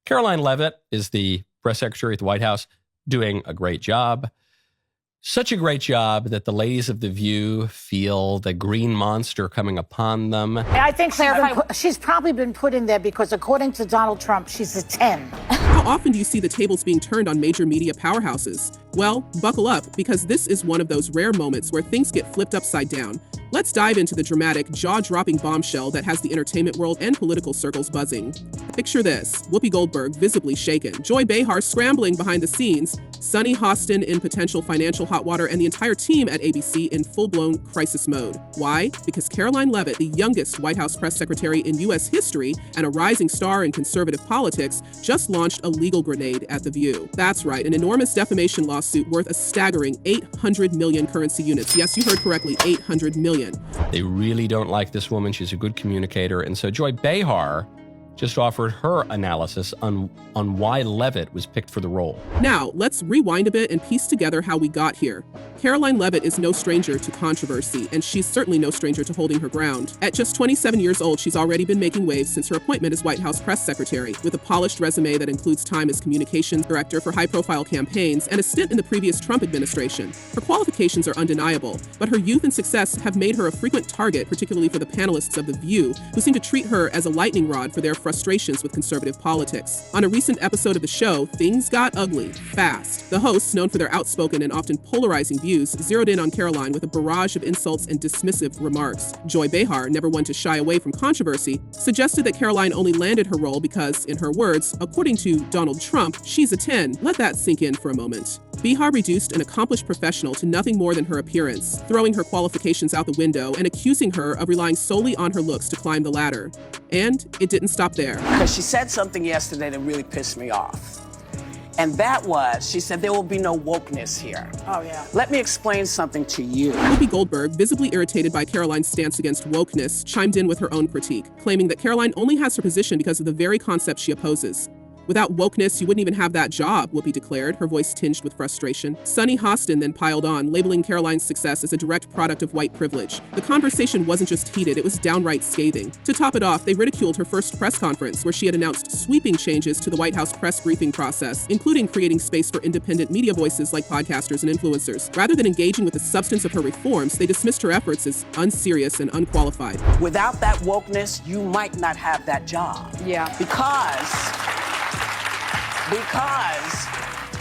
Karoline Leavitt is the press secretary at the White House, doing a great job. Such a great job that the ladies of The View feel the green monster coming upon them. I think she's probably been put in there because, according to Donald Trump, she's a 10. How often do you see the tables being turned on major media powerhouses? Well, buckle up, because this is one of those rare moments where things get flipped upside down. Let's dive into the dramatic, jaw-dropping bombshell that has the entertainment world and political circles buzzing. Picture this: Whoopi Goldberg visibly shaken, Joy Behar scrambling behind the scenes, Sunny Hostin in potential financial hot water, and the entire team at ABC in full-blown crisis mode. Why? Because Karoline Leavitt, the youngest White House press secretary in U.S. history and a rising star in conservative politics, just launched a legal grenade at The View. That's right, an enormous defamation lawsuit worth a staggering 800 million currency units. Yes, you heard correctly, 800 million. They really don't like this woman. She's a good communicator. And so Joy Behar just offered her analysis on why Leavitt was picked for the role. Now, let's rewind a bit and piece together how we got here. Karoline Leavitt is no stranger to controversy, and she's certainly no stranger to holding her ground. At just 27 years old, she's already been making waves since her appointment as White House press secretary, with a polished resume that includes time as communications director for high-profile campaigns and a stint in the previous Trump administration. Her qualifications are undeniable, but her youth and success have made her a frequent target, particularly for the panelists of The View, who seem to treat her as a lightning rod for their frustrations with conservative politics. On a recent episode of the show, things got ugly fast. The hosts, known for their outspoken and often polarizing views, zeroed in on Karoline with a barrage of insults and dismissive remarks. Joy Behar, never one to shy away from controversy, suggested that Karoline only landed her role because, in her words, according to Donald Trump, she's a 10. Let that sink in for a moment. Behar reduced an accomplished professional to nothing more than her appearance, throwing her qualifications out the window and accusing her of relying solely on her looks to climb the ladder. And it didn't stop there. Because she said something yesterday that really pissed me off. And that was, she said, there will be no wokeness here. Oh, yeah. Let me explain something to you. Whoopi Goldberg, visibly irritated by Karoline's stance against wokeness, chimed in with her own critique, claiming that Karoline only has her position because of the very concept she opposes. Without wokeness, you wouldn't even have that job, Whoopi declared, her voice tinged with frustration. Sunny Hostin then piled on, labeling Karoline's success as a direct product of white privilege. The conversation wasn't just heated, it was downright scathing. To top it off, they ridiculed her first press conference, where she had announced sweeping changes to the White House press briefing process, including creating space for independent media voices like podcasters and influencers. Rather than engaging with the substance of her reforms, they dismissed her efforts as unserious and unqualified. Without that wokeness, you might not have that job. Yeah. Because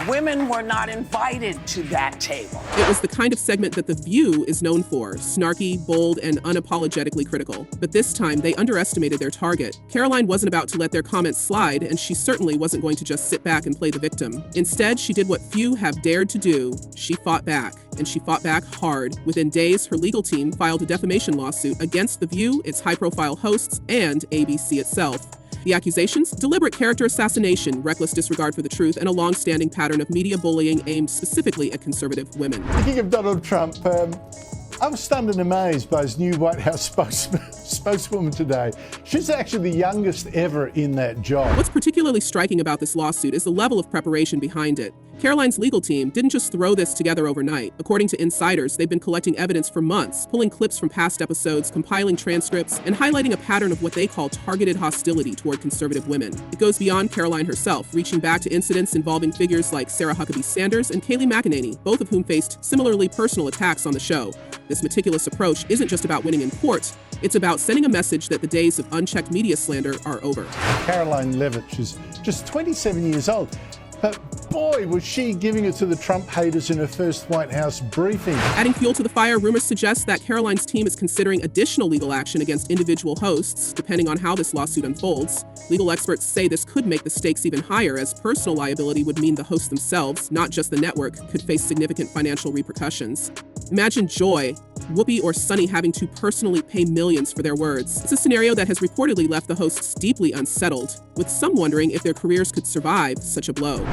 women were not invited to that table. It was the kind of segment that The View is known for, snarky, bold, and unapologetically critical. But this time, they underestimated their target. Karoline wasn't about to let their comments slide, and she certainly wasn't going to just sit back and play the victim. Instead, she did what few have dared to do. She fought back, and she fought back hard. Within days, her legal team filed a defamation lawsuit against The View, its high-profile hosts, and ABC itself. The accusations? Deliberate character assassination, reckless disregard for the truth, and a long-standing pattern of media bullying aimed specifically at conservative women. Speaking of Donald Trump, I was stunned and amazed by his new White House spokeswoman today. She's actually the youngest ever in that job. What's particularly striking about this lawsuit is the level of preparation behind it. Karoline's legal team didn't just throw this together overnight. According to insiders, they've been collecting evidence for months, pulling clips from past episodes, compiling transcripts, and highlighting a pattern of what they call targeted hostility toward conservative women. It goes beyond Karoline herself, reaching back to incidents involving figures like Sarah Huckabee Sanders and Kayleigh McEnany, both of whom faced similarly personal attacks on the show. This meticulous approach isn't just about winning in court, it's about sending a message that the days of unchecked media slander are over. Karoline Leavitt, she's just 27 years old. But boy, was she giving it to the Trump haters in her first White House briefing. Adding fuel to the fire, rumors suggest that Karoline's team is considering additional legal action against individual hosts, depending on how this lawsuit unfolds. Legal experts say this could make the stakes even higher, as personal liability would mean the hosts themselves, not just the network, could face significant financial repercussions. Imagine Joy, Whoopi, or Sunny having to personally pay millions for their words. It's a scenario that has reportedly left the hosts deeply unsettled, with some wondering if their careers could survive such a blow.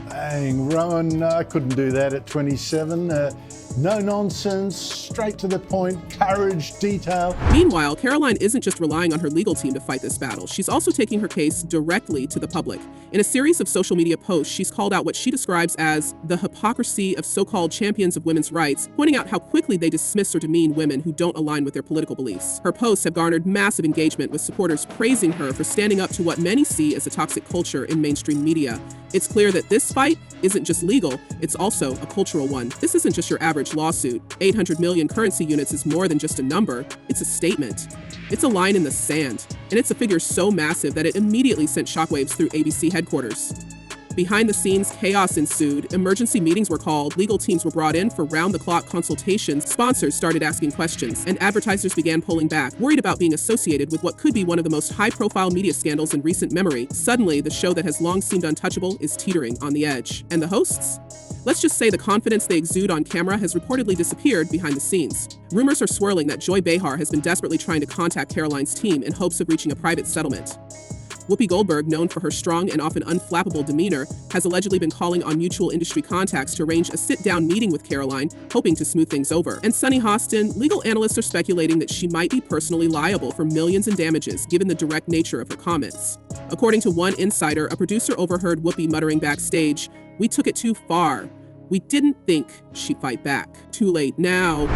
Dang, Rowan, I couldn't do that at 27. No nonsense, straight to the point, courage, detail. Meanwhile, Karoline isn't just relying on her legal team to fight this battle. She's also taking her case directly to the public. In a series of social media posts, she's called out what she describes as the hypocrisy of so-called champions of women's rights, pointing out how quickly they dismiss or demean women who don't align with their political beliefs. Her posts have garnered massive engagement, with supporters praising her for standing up to what many see as a toxic culture in mainstream media. It's clear that this fight isn't just legal, it's also a cultural one. This isn't just your average lawsuit. 800 million currency units is more than just a number, it's a statement. It's a line in the sand, and it's a figure so massive that it immediately sent shockwaves through ABC headquarters. Behind the scenes, chaos ensued. Emergency meetings were called, legal teams were brought in for round-the-clock consultations, sponsors started asking questions, and advertisers began pulling back, worried about being associated with what could be one of the most high-profile media scandals in recent memory. Suddenly, the show that has long seemed untouchable is teetering on the edge. And the hosts? Let's just say the confidence they exude on camera has reportedly disappeared behind the scenes. Rumors are swirling that Joy Behar has been desperately trying to contact Karoline's team in hopes of reaching a private settlement. Whoopi Goldberg, known for her strong and often unflappable demeanor, has allegedly been calling on mutual industry contacts to arrange a sit-down meeting with Karoline, hoping to smooth things over. And Sunny Hostin, legal analysts are speculating that she might be personally liable for millions in damages, given the direct nature of her comments. According to one insider, a producer overheard Whoopi muttering backstage, "We took it too far. We didn't think she'd fight back. Too late now."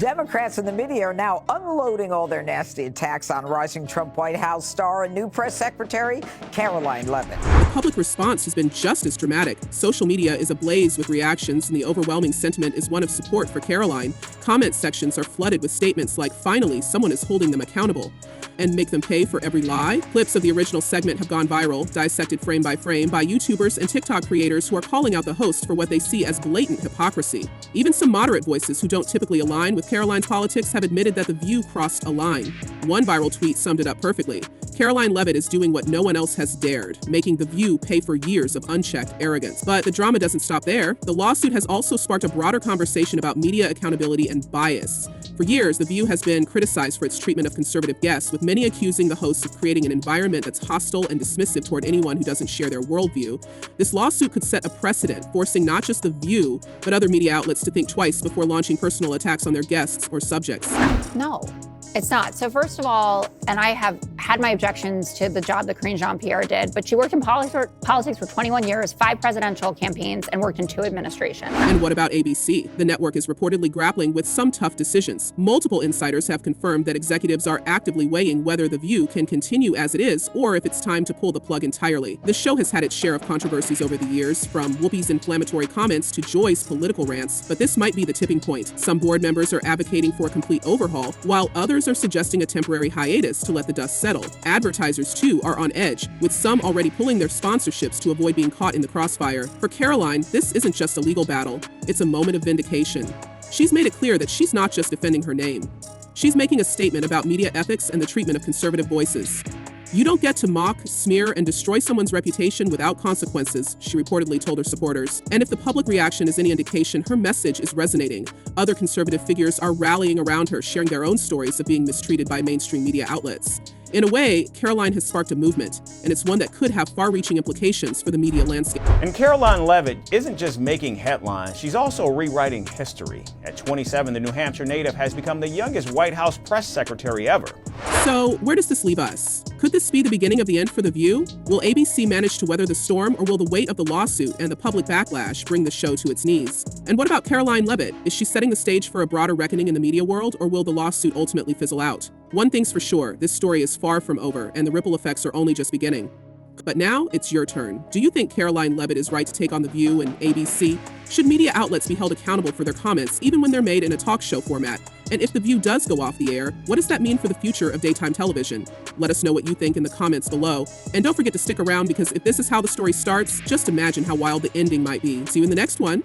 Democrats in the media are now unloading all their nasty attacks on rising Trump White House star and new press secretary, Karoline Leavitt. The public response has been just as dramatic. Social media is ablaze with reactions, and the overwhelming sentiment is one of support for Karoline. Comment sections are flooded with statements like, "Finally, someone is holding them accountable," and "make them pay for every lie." Clips of the original segment have gone viral, dissected frame by frame by YouTubers and TikTok creators who are calling out the host for what they see as blatant hypocrisy. Even some moderate voices who don't typically align with Karoline's politics have admitted that The View crossed a line. One viral tweet summed it up perfectly. Karoline Leavitt is doing what no one else has dared, making The View pay for years of unchecked arrogance. But the drama doesn't stop there. The lawsuit has also sparked a broader conversation about media accountability and bias. For years, The View has been criticized for its treatment of conservative guests, with many accusing the hosts of creating an environment that's hostile and dismissive toward anyone who doesn't share their worldview. This lawsuit could set a precedent, forcing not just The View, but other media outlets to think twice before launching personal attacks on their guests or subjects. No, it's not. So first of all, and I have had my objections to the job that Karine Jean-Pierre did, but she worked in politics for 21 years, 5 presidential campaigns, and worked in 2 administrations. And what about ABC? The network is reportedly grappling with some tough decisions. Multiple insiders have confirmed that executives are actively weighing whether The View can continue as it is, or if it's time to pull the plug entirely. The show has had its share of controversies over the years, from Whoopi's inflammatory comments to Joy's political rants, but this might be the tipping point. Some board members are advocating for a complete overhaul, while others are suggesting a temporary hiatus to let the dust settle. Advertisers, too, are on edge, with some already pulling their sponsorships to avoid being caught in the crossfire. For Karoline, this isn't just a legal battle, it's a moment of vindication. She's made it clear that she's not just defending her name. She's making a statement about media ethics and the treatment of conservative voices. "You don't get to mock, smear, and destroy someone's reputation without consequences," she reportedly told her supporters. And if the public reaction is any indication, her message is resonating. Other conservative figures are rallying around her, sharing their own stories of being mistreated by mainstream media outlets. In a way, Karoline has sparked a movement, and it's one that could have far-reaching implications for the media landscape. And Karoline Leavitt isn't just making headlines, she's also rewriting history. At 27, the New Hampshire native has become the youngest White House press secretary ever. So, where does this leave us? Could this be the beginning of the end for The View? Will ABC manage to weather the storm, or will the weight of the lawsuit and the public backlash bring the show to its knees? And what about Karoline Leavitt? Is she setting the stage for a broader reckoning in the media world, or will the lawsuit ultimately fizzle out? One thing's for sure, this story is far from over, and the ripple effects are only just beginning. But now, it's your turn. Do you think Karoline Leavitt is right to take on The View and ABC? Should media outlets be held accountable for their comments, even when they're made in a talk show format? And if The View does go off the air, what does that mean for the future of daytime television? Let us know what you think in the comments below. And don't forget to stick around, because if this is how the story starts, just imagine how wild the ending might be. See you in the next one.